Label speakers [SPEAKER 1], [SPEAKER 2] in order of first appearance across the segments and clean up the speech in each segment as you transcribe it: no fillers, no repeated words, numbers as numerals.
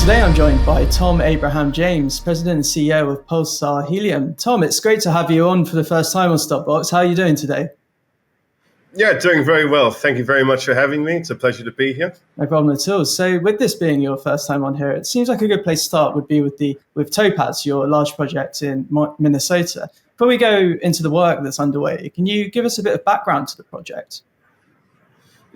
[SPEAKER 1] Today I'm joined by Tom Abraham James, President and CEO of Pulsar Helium. Tom, it's great to have you on for the first time on StockBox. How are you doing today?
[SPEAKER 2] Yeah, doing very well. Thank you very much for having me. It's a pleasure to be here.
[SPEAKER 1] No problem at all. So with this being your first time on here, it seems like a good place to start would be with Topaz, your large project in Minnesota. Before we go into the work that's underway, can you give us a bit of background to the project?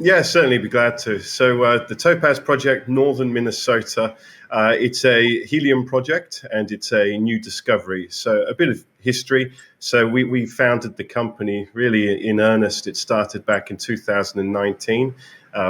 [SPEAKER 2] Yeah, certainly be glad to. So the Topaz project, northern Minnesota, it's a helium project and it's a new discovery. So a bit of history. So we founded the company really in earnest. It started back in 2019.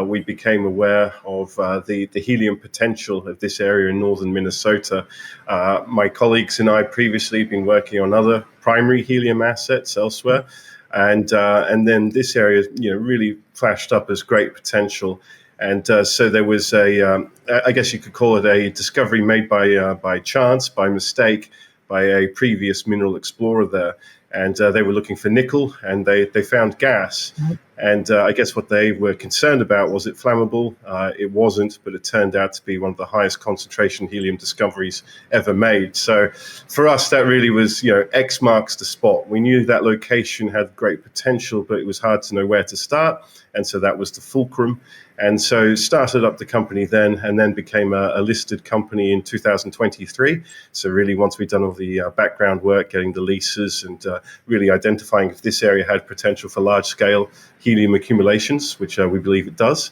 [SPEAKER 2] We became aware of the helium potential of this area in northern Minnesota. My colleagues and I previously been working on other primary helium assets elsewhere. And then this area, really flashed up as great potential. And so there was I guess you could call it a discovery made by chance, by mistake, by a previous mineral explorer there. And they were looking for nickel, and they found gas. And I guess what they were concerned about, was it flammable? It wasn't, but it turned out to be one of the highest concentration helium discoveries ever made. So for us, that really was, X marks the spot. We knew that location had great potential, but it was hard to know where to start. And so that was the fulcrum. And so started up the company then, and then became a listed company in 2023. So really, once we'd done all the background work, getting the leases, and really identifying if this area had potential for large-scale helium accumulations, which we believe it does.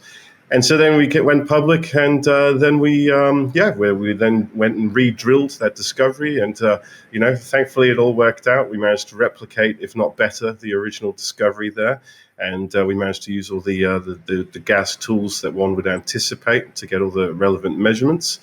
[SPEAKER 2] And so then we went public, and then we then went and re-drilled that discovery, and thankfully it all worked out. We managed to replicate, if not better, the original discovery there, and we managed to use all the gas tools that one would anticipate to get all the relevant measurements.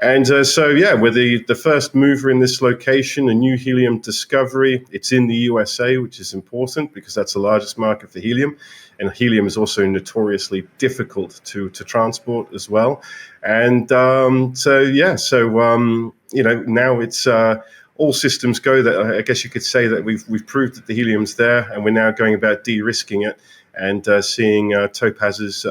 [SPEAKER 2] And we're the first mover in this location, a new helium discovery. It's in the USA, which is important because that's the largest market for helium. And helium is also notoriously difficult to transport as well. And now it's all systems go. That I guess you could say that we've proved that the helium's there, and we're now going about de-risking it and seeing Topaz's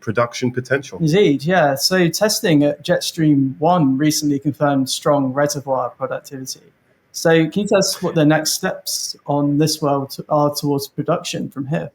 [SPEAKER 2] production potential.
[SPEAKER 1] Indeed, yeah. So testing at Jetstream 1 recently confirmed strong reservoir productivity. So can you tell us what the next steps on this well are towards production from here?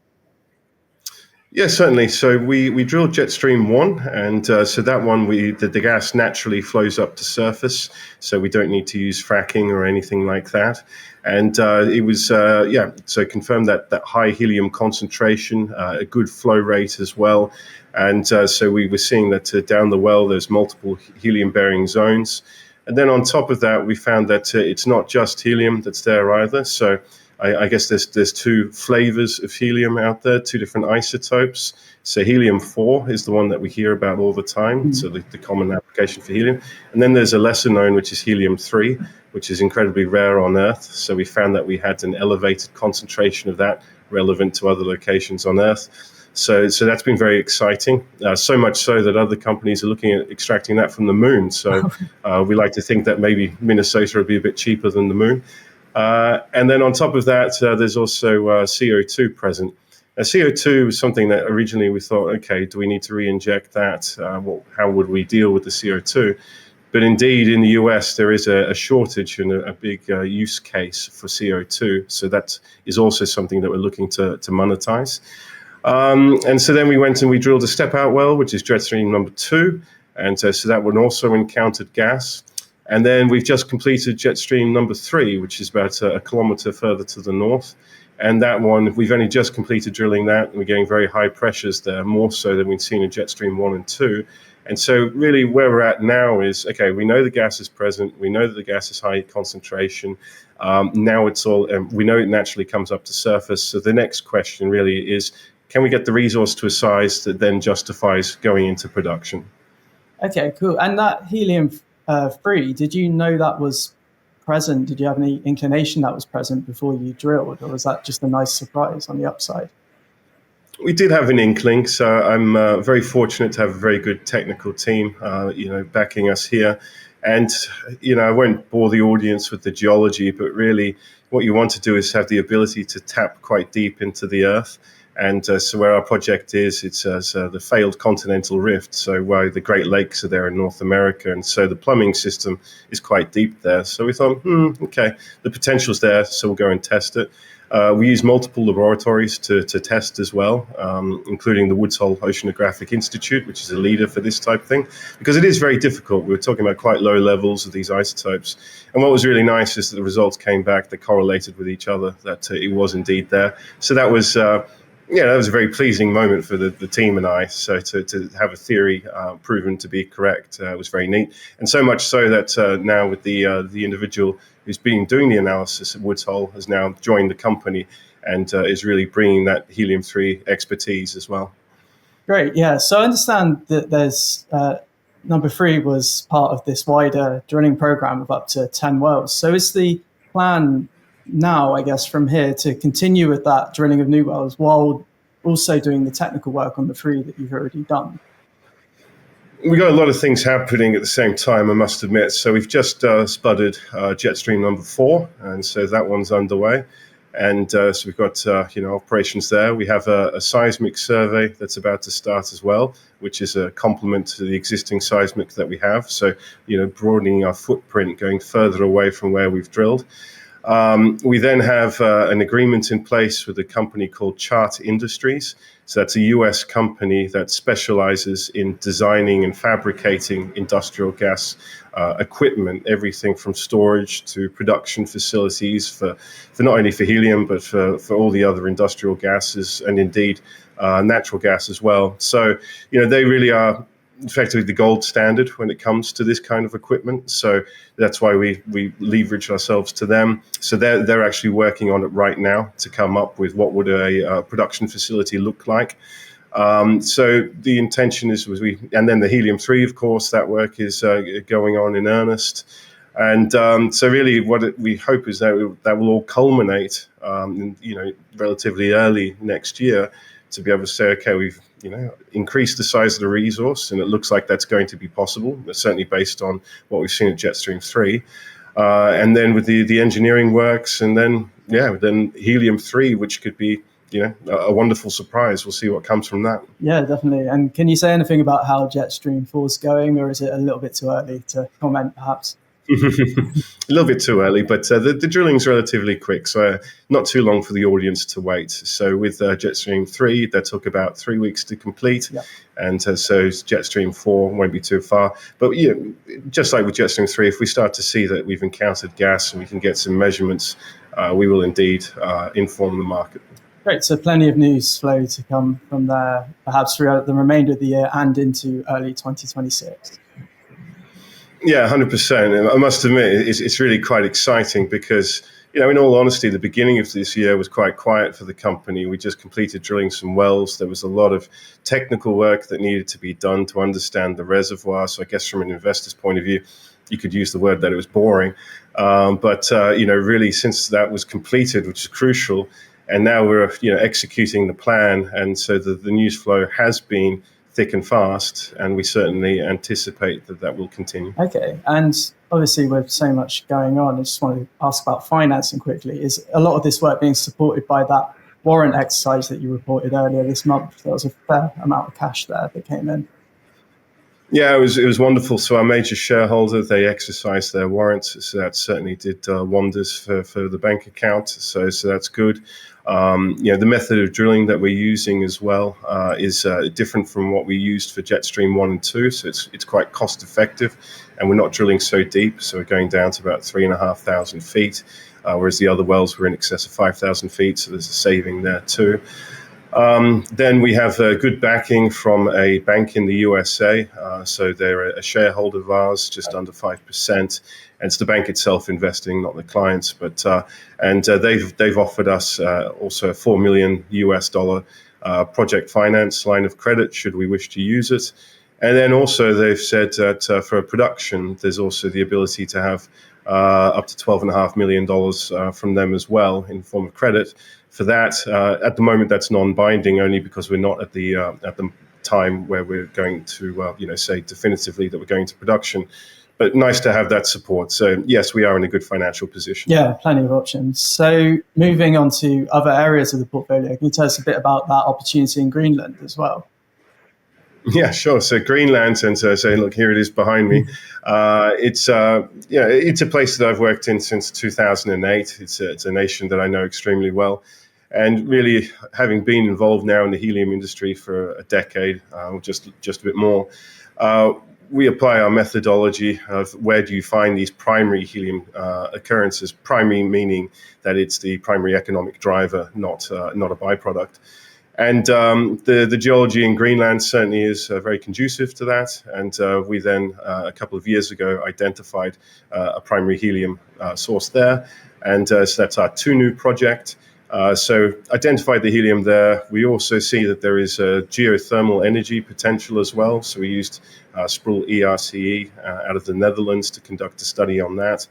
[SPEAKER 2] Yeah, certainly. So we drilled Jetstream 1, and so that one, the gas naturally flows up to surface, so we don't need to use fracking or anything like that. And it was, so confirmed that high helium concentration, a good flow rate as well. And so we were seeing that down the well, there's multiple helium-bearing zones. And then on top of that, we found that it's not just helium that's there either. So I guess there's two flavors of helium out there, two different isotopes. So helium-4 is the one that we hear about all the time, so the common application for helium. And then there's a lesser known, which is helium-3, which is incredibly rare on Earth. So we found that we had an elevated concentration of that relevant to other locations on Earth. So that's been very exciting, so much so that other companies are looking at extracting that from the moon. So we like to think that maybe Minnesota will be a bit cheaper than the moon. And then on top of that, there's also CO2 present. Now, CO2 is something that originally we thought, okay, do we need to re-inject that? How would we deal with the CO2? But indeed, in the US, there is a shortage and a big use case for CO2. So that is also something that we're looking to monetize. And so then we went and we drilled a step-out well, which is Jetstream number 2. And so that one also encountered gas. And then we've just completed Jetstream number 3, which is about a kilometer further to the north. And that one, we've only just completed drilling that, and we're getting very high pressures there, more so than we've seen in Jetstream 1 and 2. And so really where we're at now is, okay, we know the gas is present. We know that the gas is high concentration. Now it's all, we know it naturally comes up to surface. So the next question really is, can we get the resource to a size that then justifies going into production?
[SPEAKER 1] Okay, cool. And that helium-3, did you know that was present? Did you have any inclination that was present before you drilled, or was that just a nice surprise on the upside?
[SPEAKER 2] We did have an inkling, so I'm very fortunate to have a very good technical team, backing us here. And, I won't bore the audience with the geology, but really what you want to do is have the ability to tap quite deep into the earth. And so where our project is, it's the failed continental rift. So where the Great Lakes are there in North America, and so the plumbing system is quite deep there. So we thought, okay, the potential's there, so we'll go and test it. We use multiple laboratories to test as well, including the Woods Hole Oceanographic Institute, which is a leader for this type of thing, because it is very difficult. We were talking about quite low levels of these isotopes. And what was really nice is that the results came back, they correlated with each other, that it was indeed there. So that was... that was a very pleasing moment for the team and I. So to have a theory proven to be correct was very neat. And so much so that now with the individual who's been doing the analysis at Woods Hole has now joined the company and is really bringing that helium-3 expertise as well.
[SPEAKER 1] Great, yeah. So I understand that there's number 3 was part of this wider drilling program of up to 10 wells. So is the plan now, I guess, from here to continue with that drilling of new wells while also doing the technical work on the 3 that you've already done?
[SPEAKER 2] We got a lot of things happening at the same time, I must admit. So we've just spudded Jetstream number 4, and so that one's underway. And so we've got operations there. We have a seismic survey that's about to start as well, which is a complement to the existing seismic that we have. So broadening our footprint, going further away from where we've drilled. We then have an agreement in place with a company called Chart Industries. So that's a US company that specializes in designing and fabricating industrial gas equipment, everything from storage to production facilities for not only for helium, but for all the other industrial gases and indeed natural gas as well. So, they really are effectively the gold standard when it comes to this kind of equipment. So that's why we leverage ourselves to them. So they're actually working on it right now to come up with what would a production facility look like. So the intention is and then the helium-3, of course, that work is going on in earnest. And so really what we hope is that will all culminate relatively early next year to be able to say, okay, we've increased the size of the resource, and it looks like that's going to be possible, certainly based on what we've seen at Jetstream 3. And then with the engineering works, and then helium-3, which could be a wonderful surprise. We'll see what comes from that.
[SPEAKER 1] Yeah, definitely. And can you say anything about how Jetstream 4 is going, or is it a little bit too early to comment, perhaps?
[SPEAKER 2] A little bit too early, but the drilling's relatively quick, so not too long for the audience to wait. So with Jetstream 3, that took about 3 weeks to complete, and so Jetstream 4 won't be too far. But just like with Jetstream 3, if we start to see that we've encountered gas and we can get some measurements, we will indeed inform the market.
[SPEAKER 1] Great, so plenty of news flow to come from there, perhaps throughout the remainder of the year and into early 2026.
[SPEAKER 2] Yeah, 100%. I must admit, it's really quite exciting because, in all honesty, the beginning of this year was quite quiet for the company. We just completed drilling some wells. There was a lot of technical work that needed to be done to understand the reservoir. So I guess from an investor's point of view, you could use the word that it was boring. But really, since that was completed, which is crucial, and now we're, executing the plan. And so the news flow has been thick and fast, and we certainly anticipate that will continue.
[SPEAKER 1] Okay, and obviously with so much going on, I just want to ask about financing quickly. Is a lot of this work being supported by that warrant exercise that you reported earlier this month? There was a fair amount of cash there that came in.
[SPEAKER 2] Yeah, it was wonderful. So our major shareholder, they exercised their warrants, so that certainly did wonders for the bank account. So that's good. The method of drilling that we're using as well is different from what we used for Jetstream 1 and 2. So it's quite cost effective, and we're not drilling so deep. So we're going down to about 3,500 feet, whereas the other wells were in excess of 5,000 feet. So there's a saving there too. Then we have good backing from a bank in the USA. So they're a shareholder of ours, just under 5%. And it's the bank itself investing, not the clients. But they've offered us also a $4 million project finance line of credit, should we wish to use it. And then also they've said that for production, there's also the ability to have up to $12.5 million from them as well in form of credit. For that, at the moment, that's non-binding only because we're not at the time where we're going to say definitively that we're going to production. but nice to have that support. So yes, we are in a good financial position.
[SPEAKER 1] Yeah, plenty of options. So moving on to other areas of the portfolio, can you tell us a bit about that opportunity in Greenland as well?
[SPEAKER 2] Yeah, sure. So Greenland, and so look, here it is behind me. It's a place that I've worked in since 2008. It's a nation that I know extremely well, and really having been involved now in the helium industry for a decade, just a bit more. We apply our methodology of where do you find these primary helium occurrences. Primary meaning that it's the primary economic driver, not a byproduct. And the geology in Greenland certainly is very conducive to that. And we then, a couple of years ago, identified a primary helium source there. And so that's our Tunu project. So identified the helium there. We also see that there is a geothermal energy potential as well. So we used Sproul ERCE out of the Netherlands to conduct a study on that.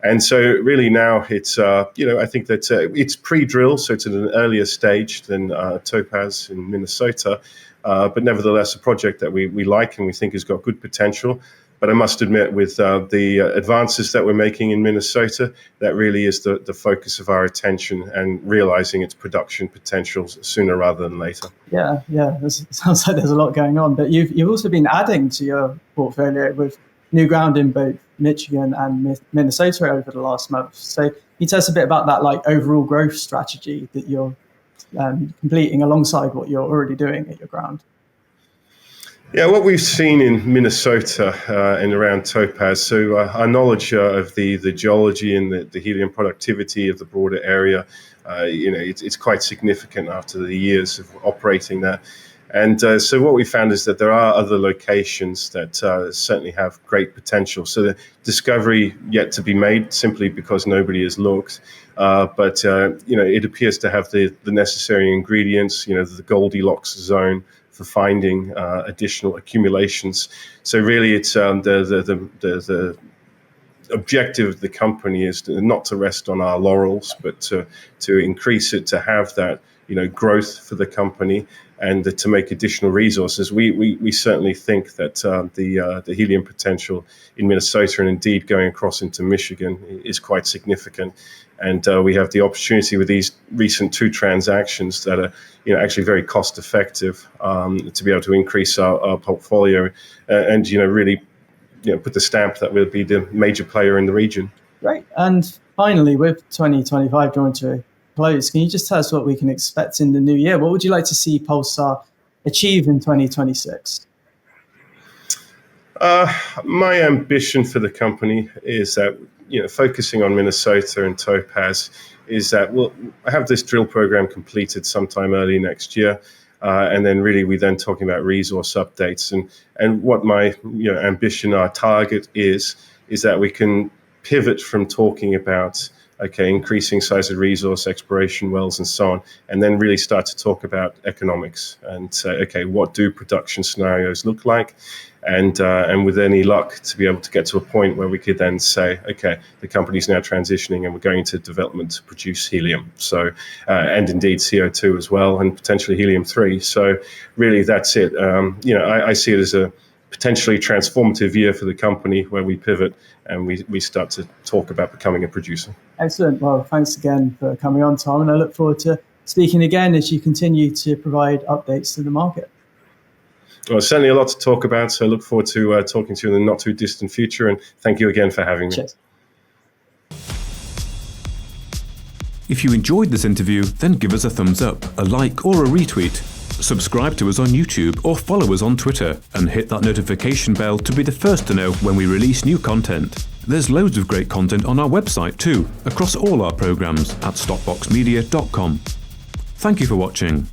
[SPEAKER 2] And so really now it's, I think that it's pre-drill, so it's at an earlier stage than Topaz in Minnesota, but nevertheless a project that we like and we think has got good potential. But I must admit, with the advances that we're making in Minnesota, that really is the focus of our attention and realizing its production potential sooner rather than later.
[SPEAKER 1] Yeah. It sounds like there's a lot going on. But you've also been adding to your portfolio with new ground in both Michigan and Minnesota over the last month. So can you tell us a bit about that overall growth strategy that you're completing alongside what you're already doing at your ground?
[SPEAKER 2] Yeah, what we've seen in Minnesota and around Topaz, so our knowledge of the geology and the helium productivity of the broader area, it's quite significant after the years of operating there. And so what we found is that there are other locations that certainly have great potential. So the discovery yet to be made simply because nobody has looked. But it appears to have the necessary ingredients, the Goldilocks zone for finding additional accumulations. So really it's the objective of the company is not to rest on our laurels, but to increase it, to have that growth for the company and to make additional resources. We certainly think that the helium potential in Minnesota and indeed going across into Michigan is quite significant. And we have the opportunity with these recent 2 transactions that are actually very cost effective to be able to increase our portfolio and really put the stamp that we'll be the major player in the region.
[SPEAKER 1] Great. And finally, with 2025 drawing to a close, can you just tell us what we can expect in the new year? What would you like to see Pulsar achieve in 2026?
[SPEAKER 2] My ambition for the company is that, focusing on Minnesota and Topaz, is that we'll have this drill program completed sometime early next year. And then really we then talking about resource updates and what my ambition, our target is that we can pivot from talking about increasing size of resource, exploration wells and so on, and then really start to talk about economics and say, what do production scenarios look like? And with any luck to be able to get to a point where we could then say, the company's now transitioning and we're going into development to produce helium. So, and indeed CO2 as well, and potentially helium-3. So really that's it. I see it as a potentially transformative year for the company where we pivot and we start to talk about becoming a producer.
[SPEAKER 1] Excellent. Well, thanks again for coming on, Tom. And I look forward to speaking again as you continue to provide updates to the market.
[SPEAKER 2] Well, certainly a lot to talk about, so I look forward to talking to you in the not too distant future, and thank you again for having me.
[SPEAKER 1] Cheers.
[SPEAKER 3] If you enjoyed this interview, then give us a thumbs up, a like or a retweet. Subscribe to us on YouTube or follow us on Twitter, and hit that notification bell to be the first to know when we release new content. There's loads of great content on our website too, across all our programs at stockboxmedia.com. Thank you for watching.